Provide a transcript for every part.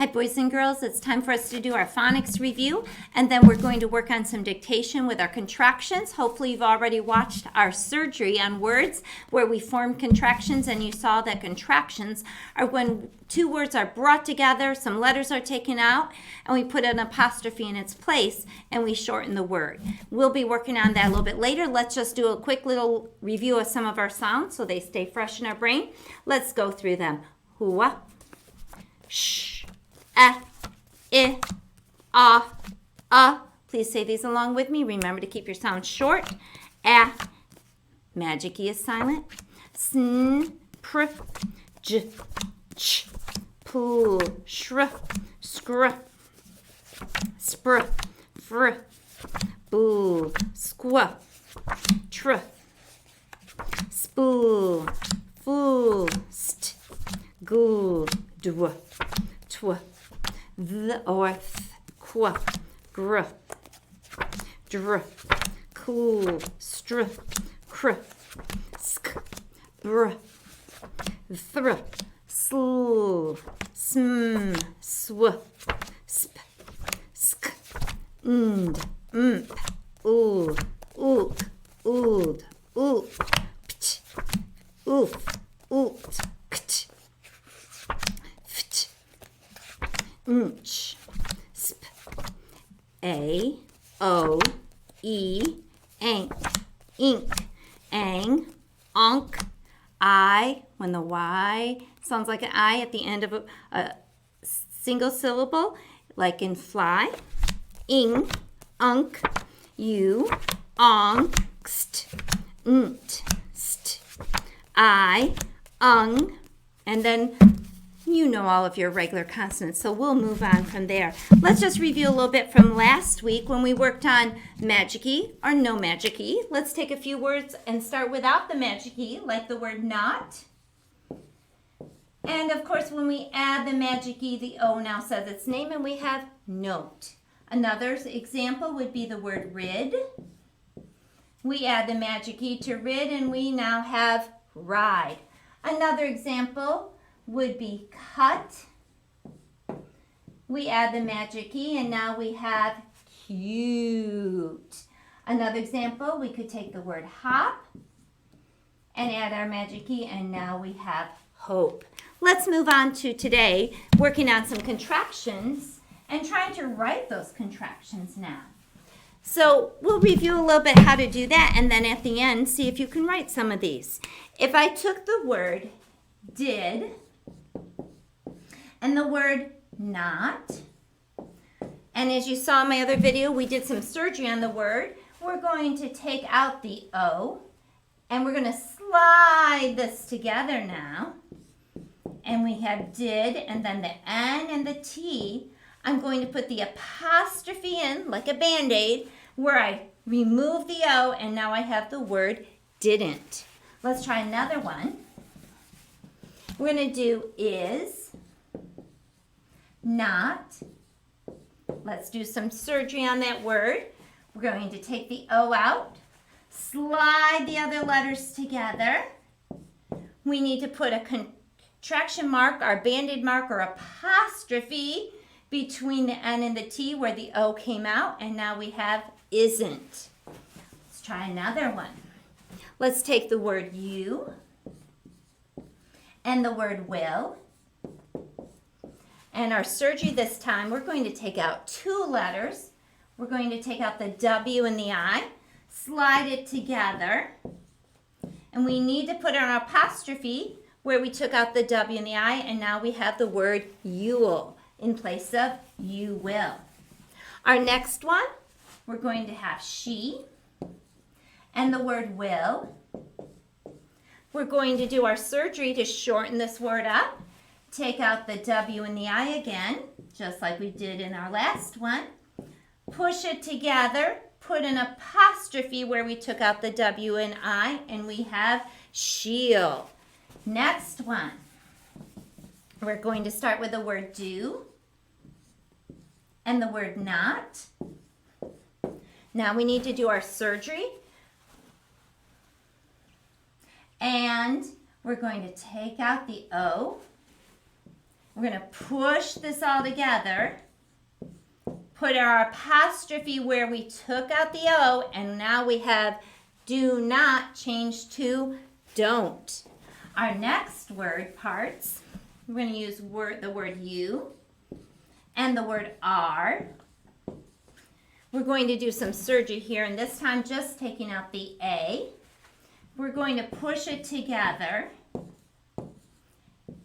Hi, boys and girls. It's time for us to do our phonics review, and then we're going to work on some dictation with our contractions. Hopefully, you've already watched our surgery on words where we formed contractions, and you saw that contractions are when two words are brought together, some letters are taken out, and we put an apostrophe in its place, and we shorten the word. We'll be working on that a little bit later. Let's just do a quick little review of some of our sounds so they stay fresh in our brain. Let's go through them. Hua, sh, Please say these along with me. Remember to keep your sounds short. Magic E is silent. Sn, pr, j, ch, p, shri, skr, spr, fr, boo, squ, tr, spoo, foo, st, goo, dw, tw, the or th, qu, gr, dr, cool, str, cr, sk, br, thr, sl, sm, sw, sp, sk, nd, mp, oo, ook, ood, ook, pt, oof, oot, kt, ft, nch, sp, a, o, e, ank, ink, ang, onk, I, when the Y sounds like an I at the end of a single syllable, like in fly, ing, unk, you, ong, xt, nt, st, I, ung, and then you know all of your regular consonants, so we'll move on from there. Let's just review a little bit from last week when we worked on magic E or no magic E. Let's take a few words and start without the magic E, like the word not. And of course, when we add the magic E, the O now says its name, and we have note. Another example would be the word rid. We add the magic E to rid, and we now have ride. Another example would be cut. We add the magic E, and now we have cute. Another example, we could take the word hop and add our magic E, and now we have hope. Let's move on to today, working on some contractions and trying to write those contractions now. So we'll review a little bit how to do that, and then at the end, see if you can write some of these. If I took the word did and the word not, and as you saw in my other video, we did some surgery on the word. We're going to take out the O, and we're going to slide this together now. And we have did, and then the N and the T. I'm going to put the apostrophe in, like a Band-Aid, where I remove the O, and now I have the word didn't. Let's try another one. We're going to do is, not. Let's do some surgery on that word. We're going to take the O out, slide the other letters together. We need to put a contraction mark, our Band-Aid mark, or apostrophe between the N and the T where the O came out, and now we have isn't. Let's try another one. Let's take the word you and the word will. And our surgery this time, we're going to take out two letters. We're going to take out the W and the I, slide it together, and we need to put an apostrophe where we took out the W and the I, and now we have the word you'll in place of you will. Our next one, we're going to have she and the word will. We're going to do our surgery to shorten this word up. Take out the W and the I again, just like we did in our last one. Push it together, put an apostrophe where we took out the W and I, and we have she'll. Next one, we're going to start with the word do and the word not. Now we need to do our surgery. And we're going to take out the O, We're going to push this all together. Put our apostrophe where we took out the O, and now we have do not change to don't. Our next word parts, we're going to use the word you and the word are. We're going to do some surgery here, and this time just taking out the A. We're going to push it together.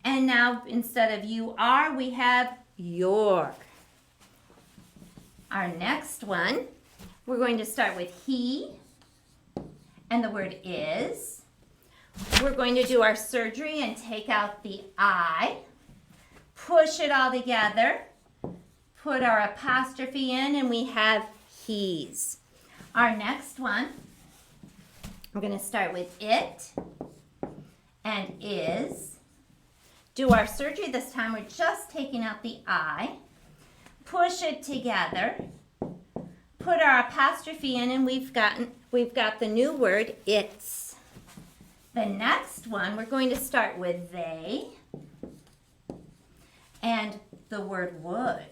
And now instead of you are, we have your. Our next one, we're going to start with he and the word is. We're going to do our surgery and take out the I, push it all together, put our apostrophe in, and we have he's. Our next one, we're going to start with it and is. Do our surgery this time, we're just taking out the I, push it together, put our apostrophe in, and we've got the new word it's. The next one, we're going to start with they and the word would.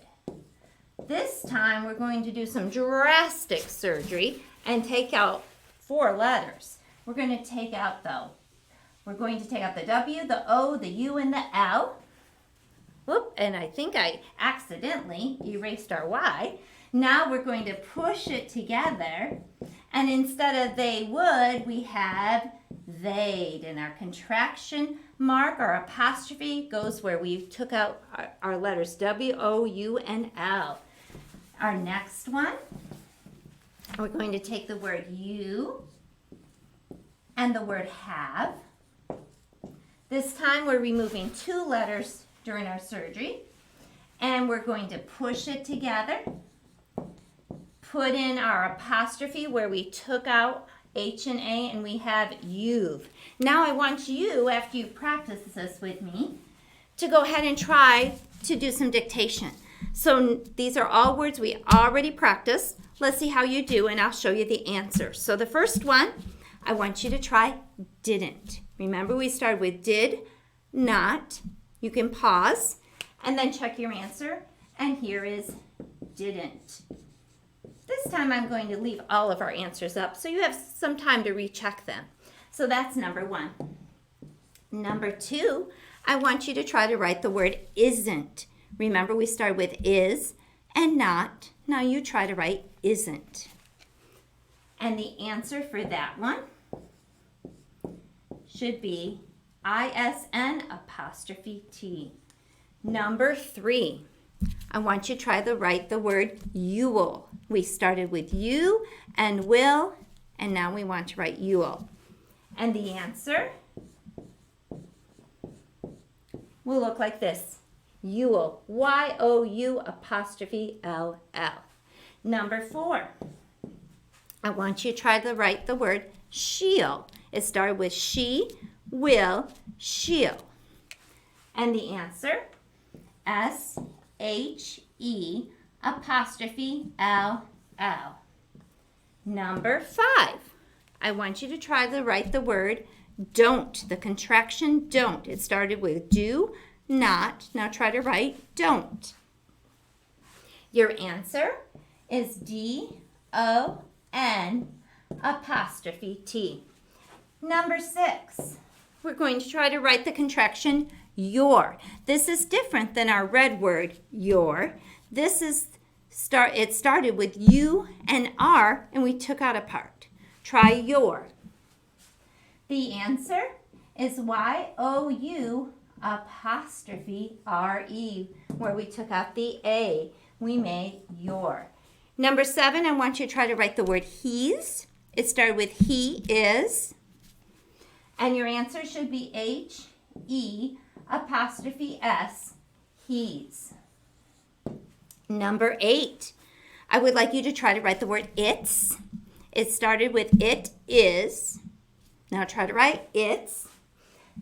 This time we're going to do some drastic surgery and take out 4 letters. We're going to take out the W, the O, the U, and the L. Whoop, and I think I accidentally erased our Y. Now we're going to push it together, and instead of they would, we have they'd. And our contraction mark, our apostrophe, goes where we took out our letters W, O, U, and L. Our next one, we're going to take the word you and the word have. This time we're removing 2 letters during our surgery, and we're going to push it together, put in our apostrophe where we took out H and A, and we have you've. Now I want you, after you practice this with me, to go ahead and try to do some dictation. So these are all words we already practiced. Let's see how you do, and I'll show you the answer. So the first one, I want you to try didn't. Remember, we started with did, not. You can pause and then check your answer. And here is didn't. This time I'm going to leave all of our answers up so you have some time to recheck them. So that's number 1. Number 2, I want you to try to write the word isn't. Remember, we started with is and not. Now you try to write isn't. And the answer for that one should be ISN apostrophe T. Number 3, I want you to try to write the word you'll. We started with you and will, and now we want to write you'll. And the answer will look like this. You'll, Y-O-U apostrophe L-L. Number 4, I want you to try to write the word she'll. It started with she, will, she'll. And the answer, S-H-E apostrophe L-L. Number 5, I want you to try to write the word don't, the contraction don't. It started with do, not. Now try to write don't. Your answer is D-O-N apostrophe T. Number 6, we're going to try to write the contraction your. This is different than our red word your. This is it started with U and R, and we took out a part. Try your. The answer is Y-O-U apostrophe R-E, where we took out the A. We made your. Number 7, I want you to try to write the word he's. It started with he is. And your answer should be H-E apostrophe S, he's. Number 8, I would like you to try to write the word it's. It started with it is. Now try to write it's.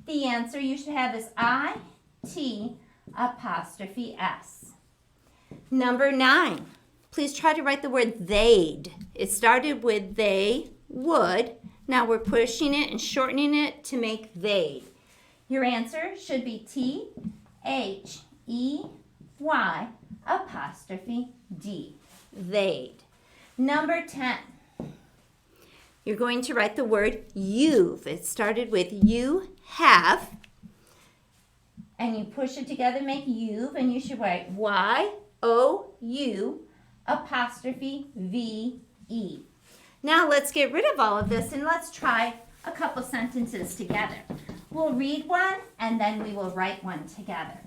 The answer you should have is I-T apostrophe S. Number 9, please try to write the word they'd. It started with they would. Now we're pushing it and shortening it to make they'd. Your answer should be T-H-E-Y-D V-E-Y apostrophe D. They'd. Number 10. You're going to write the word you've. It started with you have. And you push it together, make you've, and you should write Y-O-U apostrophe V-E. Now let's get rid of all of this and let's try a couple sentences together. We'll read one and then we will write one together.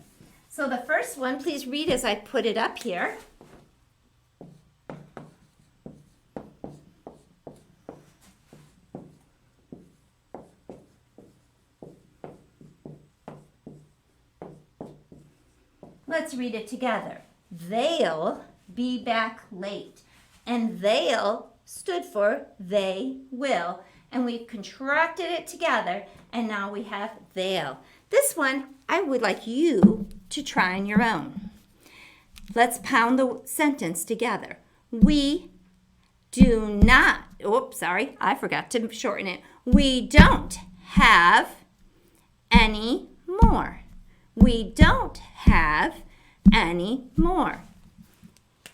So the first one, please read as I put it up here. Let's read it together. They'll be back late. And they'll stood for they will. And we contracted it together and now we have they'll. This one I would like you to try on your own. Let's pound the sentence together. We do not, oops, sorry, I forgot to shorten it. We don't have any more. We don't have any more.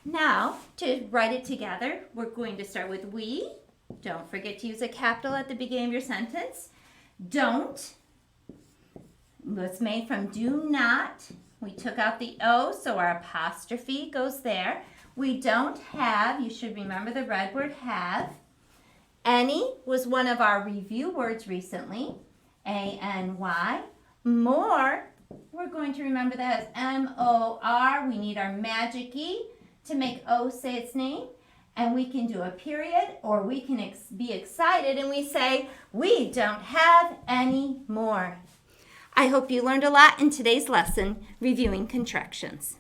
Now, to write it together, we're going to start with we. Don't forget to use a capital at the beginning of your sentence. Don't. It's made from do not. We took out the O, so our apostrophe goes there. We don't have, you should remember the red word have. Any was one of our review words recently. A-N-Y. More, we're going to remember that as M-O-R. We need our magic E to make O say its name. And we can do a period or we can be excited and we say, we don't have any more. I hope you learned a lot in today's lesson, reviewing contractions.